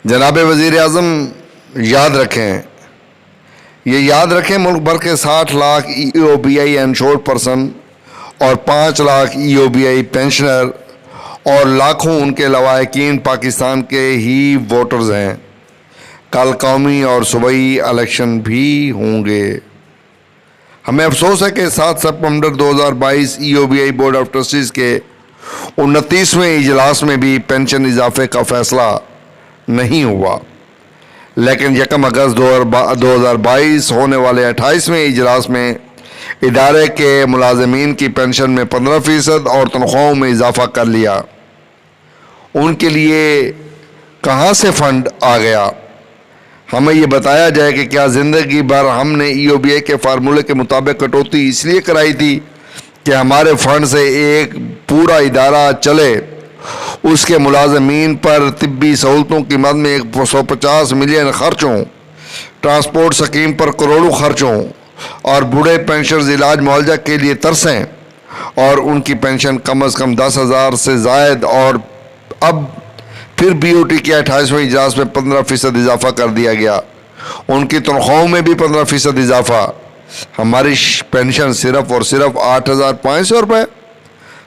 جناب وزیر اعظم یاد رکھیں ملک بھر کے 60 لاکھ EOBI انشورڈ پرسن اور 5 لاکھ EOBI پینشنر اور لاکھوں ان کے لواحقین پاکستان کے ہی ووٹرز ہیں۔ کل قومی اور صوبائی الیکشن بھی ہوں گے۔ ہمیں افسوس ہے کہ 7 سپتمبر 2022 EOBI بورڈ آف ٹرسٹیز کے 29ویں اجلاس میں بھی پینشن اضافے کا فیصلہ نہیں ہوا، لیکن 1 اگست 2022 ہونے والے 28ویں اجلاس میں ادارے کے ملازمین کی پینشن میں 15% اور تنخواہوں میں اضافہ کر لیا۔ ان کے لیے کہاں سے فنڈ آ گیا؟ ہمیں یہ بتایا جائے کہ کیا زندگی بھر ہم نے EOBI کے فارمولے کے مطابق کٹوتی اس لیے کرائی تھی کہ ہمارے فنڈ سے ایک پورا ادارہ چلے، اس کے ملازمین پر طبی سہولتوں کی مد میں 150 ملین خرچ ہوں، ٹرانسپورٹ سکیم پر کروڑوں خرچ ہوں، اور بوڑھے پینشنرز علاج معالجہ کے لیے ترسیں اور ان کی پینشن کم از کم 10,000 سے زائد، اور اب پھر BOT کے 28ویں اجلاس میں 15% اضافہ کر دیا گیا، ان کی تنخواہوں میں بھی 15% اضافہ۔ ہماری پینشن صرف اور صرف 8,500 روپے۔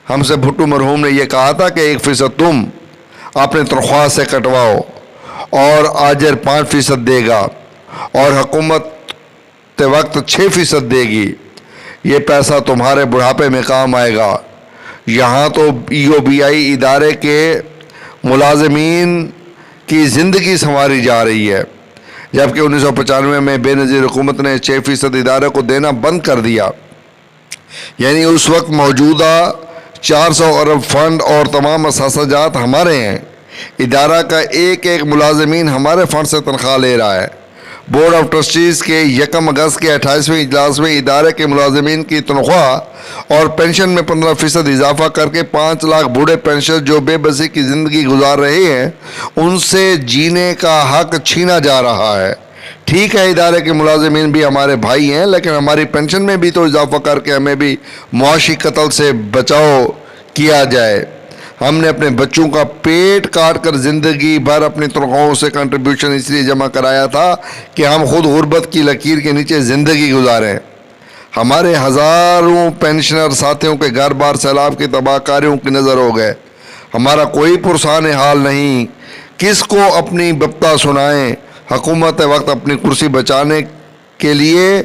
ہم سے بھٹو مرحوم نے یہ کہا تھا کہ 1% تم اپنے تنخواہ سے کٹواؤ اور آجر 5% دے گا اور حکومت وقت 6% دے گی۔ یہ پیسہ تمہارے بڑھاپے میں کام آئے گا۔ یہاں تو EOBI ادارے کے ملازمین کی زندگی سنواری جا رہی ہے، جبکہ 1995 میں بے نظیر حکومت نے 6% ادارے کو دینا بند کر دیا۔ یعنی اس وقت موجودہ 400 ارب فنڈ اور تمام اثاثہ جات ہمارے ہیں۔ ادارہ کا ایک ملازمین ہمارے فنڈ سے تنخواہ لے رہا ہے۔ بورڈ آف ٹرسٹیز کے 1 اگست کے 28ویں اجلاس میں ادارے کے ملازمین کی تنخواہ اور پینشن میں 15% اضافہ کر کے 5 لاکھ بوڑھے پینشنر جو بے بسی کی زندگی گزار رہے ہیں ان سے جینے کا حق چھینا جا رہا ہے۔ ٹھیک ہے، ادارے کے ملازمین بھی ہمارے بھائی ہیں، لیکن ہماری پینشن میں بھی تو اضافہ کر کے ہمیں بھی معاشی قتل سے بچاؤ کیا جائے۔ ہم نے اپنے بچوں کا پیٹ کاٹ کر زندگی بھر اپنی تنخواہوں سے کنٹریبیوشن اس لیے جمع کرایا تھا کہ ہم خود غربت کی لکیر کے نیچے زندگی گزاریں۔ ہمارے ہزاروں پینشنر ساتھیوں کے گھر بار سیلاب کی تباہ کاریوں کی نظر ہو گئے۔ ہمارا کوئی پرسان حال نہیں، کس کو اپنی بپتا سنائیں۔ حکومت وقت اپنی کرسی بچانے کے لیے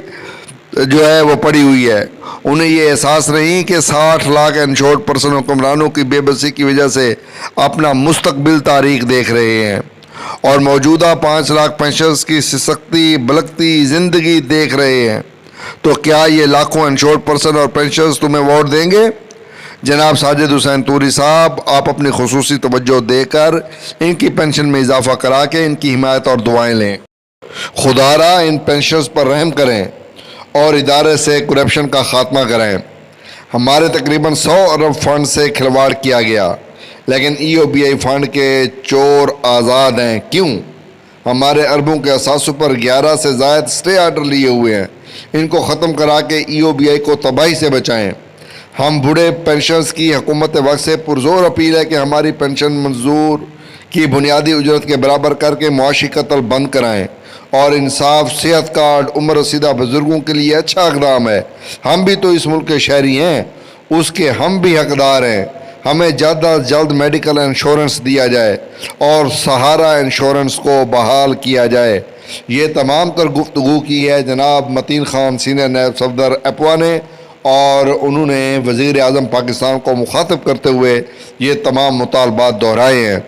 وہ پڑی ہوئی ہے۔ انہیں یہ احساس نہیں کہ 60 لاکھ انشورڈ پرسن حکمرانوں کی بے بسی کی وجہ سے اپنا مستقبل تاریخ دیکھ رہے ہیں اور موجودہ 5 لاکھ پینشنرز کی سسکتی بلکتی زندگی دیکھ رہے ہیں۔ تو کیا یہ لاکھوں انشورڈ پرسن اور پینشنرز تمہیں ووٹ دیں گے؟ جناب ساجد حسین توری صاحب، آپ اپنی خصوصی توجہ دے کر ان کی پینشن میں اضافہ کرا کے ان کی حمایت اور دعائیں لیں۔ خدا را ان پینشنرز پر رحم کریں اور ادارے سے کرپشن کا خاتمہ کریں۔ ہمارے تقریباً 100 ارب فنڈ سے کھلواڑ کیا گیا، لیکن EOBI فنڈ کے چور آزاد ہیں۔ کیوں؟ ہمارے اربوں کے اثاثوں پر 11 سے زائد سٹے آرڈر لیے ہوئے ہیں۔ ان کو ختم کرا کے EOBI کو تباہی سے بچائیں۔ ہم بوڑھے پینشنرز کی حکومت وقت سے پرزور اپیل ہے کہ ہماری پینشن منظور کی بنیادی اجرت کے برابر کر کے معاشی قتل بند کرائیں اور انصاف صحت کارڈ عمر رسیدہ بزرگوں کے لیے اچھا اقدام ہے۔ ہم بھی تو اس ملک کے شہری ہیں، اس کے ہم بھی حقدار ہیں۔ ہمیں جلد از جلد میڈیکل انشورنس دیا جائے اور سہارا انشورنس کو بحال کیا جائے۔ یہ تمام تر گفتگو کی ہے جناب متین خان سینئر نائب صفدر اپوا نے، اور انہوں نے وزیر اعظم پاکستان کو مخاطب کرتے ہوئے یہ تمام مطالبات دہرائے ہیں،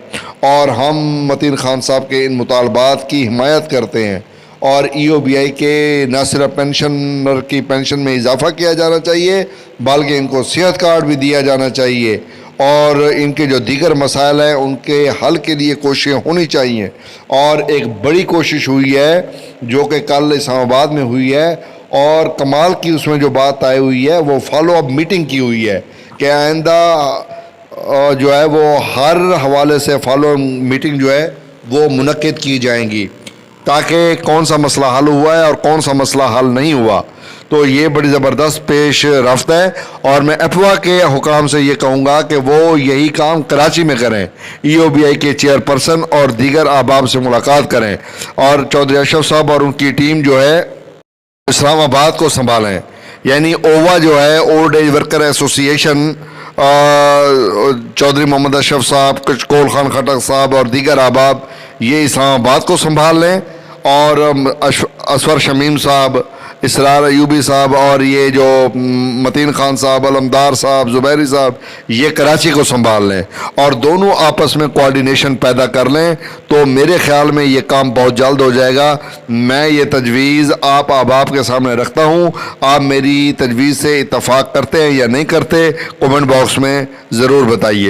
اور ہم متین خان صاحب کے ان مطالبات کی حمایت کرتے ہیں۔ اور EOBI کے نہ صرف پینشنر کی پینشن میں اضافہ کیا جانا چاہیے بلکہ ان کو صحت کارڈ بھی دیا جانا چاہیے، اور ان کے جو دیگر مسائل ہیں ان کے حل کے لیے کوششیں ہونی چاہیے۔ اور ایک بڑی کوشش ہوئی ہے جو کہ کل اسلام آباد میں ہوئی ہے، اور کمال کی اس میں جو بات آئی ہوئی ہے وہ فالو اپ میٹنگ کی ہوئی ہے کہ آئندہ جو ہے وہ ہر حوالے سے فالو اپ میٹنگ جو ہے وہ منعقد کی جائیں گی۔ تاکہ کون سا مسئلہ حل ہوا ہے اور کون سا مسئلہ حل نہیں ہوا. تو یہ بڑی زبردست پیش رفت ہے اور میں افوا کے حکام سے یہ کہوں گا کہ وہ یہی کام کراچی میں کریں, ای او بی آئی کے چیئرپرسن اور دیگر احباب سے ملاقات کریں اور چودھری اشرف صاحب اور ان کی ٹیم جو ہے اسلام آباد کو سنبھالیں. یعنی اووا جو ہے اولڈ ایج ورکر ایسوسی ایشن, چودھری محمد اشرف صاحب, کول خان خٹک صاحب اور دیگر احباب یہ اسلام آباد کو سنبھال لیں, اور اسور شمیم صاحب, اسرار ایوبی صاحب اور یہ جو متین خان صاحب, علمدار صاحب, زبیری صاحب, یہ کراچی کو سنبھال لیں اور دونوں آپس میں کوارڈینیشن پیدا کر لیں تو میرے خیال میں یہ کام بہت جلد ہو جائے گا. میں یہ تجویز آپ احباب کے سامنے رکھتا ہوں. آپ میری تجویز سے اتفاق کرتے ہیں یا نہیں کرتے, کمنٹ باکس میں ضرور بتائیے.